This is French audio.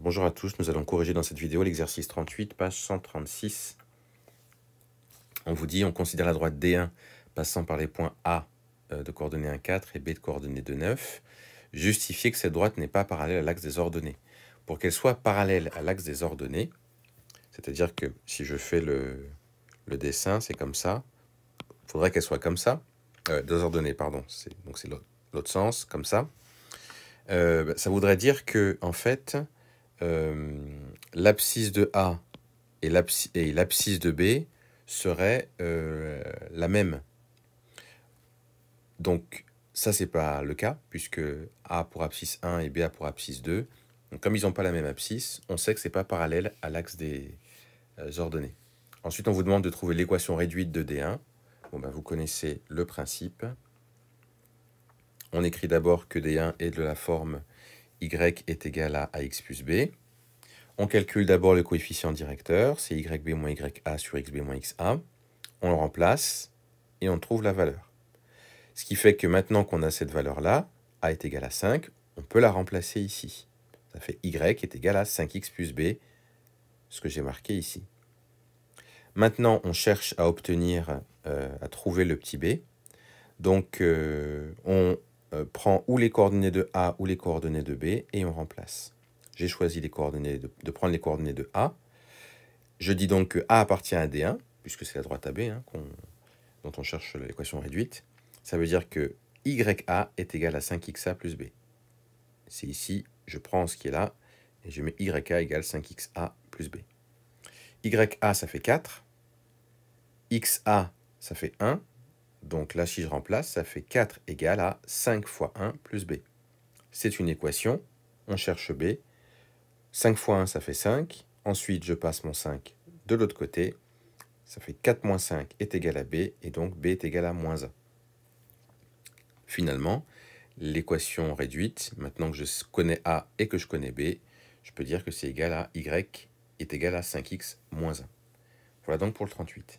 Bonjour à tous, nous allons corriger dans cette vidéo l'exercice 38, page 136. On vous dit, on considère la droite D1 passant par les points A de coordonnées 1, 4 et B de coordonnées 2, 9. Justifiez que cette droite n'est pas parallèle à l'axe des ordonnées. Pour qu'elle soit parallèle à l'axe des ordonnées, c'est-à-dire que si je fais le dessin, c'est comme ça, il faudrait qu'elle soit comme ça, deux ordonnées, pardon, donc c'est l'autre sens, comme ça. Ça voudrait dire que, en fait, l'abscisse de A et l'abscisse de B seraient la même. Donc, ça, c'est pas le cas, puisque A pour abscisse 1 et B a pour abscisse 2. Donc, comme ils n'ont pas la même abscisse, on sait que ce n'est pas parallèle à l'axe des ordonnées. Ensuite, on vous demande de trouver l'équation réduite de D1. Bon, ben, vous connaissez le principe. On écrit d'abord que D1 est de la forme y est égal à ax plus b. On calcule d'abord le coefficient directeur, c'est yb moins ya sur xb moins xa. On le remplace et on trouve la valeur. Ce qui fait que maintenant qu'on a cette valeur-là, a est égal à 5, on peut la remplacer ici. Ça fait y est égal à 5x plus b, ce que j'ai marqué ici. Maintenant, on cherche à obtenir, à trouver le petit b. Donc, on prend ou les coordonnées de A ou les coordonnées de B et on remplace. J'ai choisi les coordonnées de prendre les coordonnées de A. Je dis donc que A appartient à D1, puisque c'est la droite AB hein, dont on cherche l'équation réduite. Ça veut dire que YA est égal à 5XA plus B. C'est ici, je prends ce qui est là, et je mets YA égale 5XA plus B. YA, ça fait 4. XA, ça fait 1. Donc là, si je remplace, ça fait 4 égale à 5 fois 1 plus b. C'est une équation, on cherche b. 5 fois 1, ça fait 5. Ensuite, je passe mon 5 de l'autre côté. Ça fait 4 moins 5 est égal à b, et donc b est égal à moins 1. Finalement, l'équation réduite, maintenant que je connais a et que je connais b, je peux dire que c'est égal à y est égal à 5x moins 1. Voilà donc pour le 38.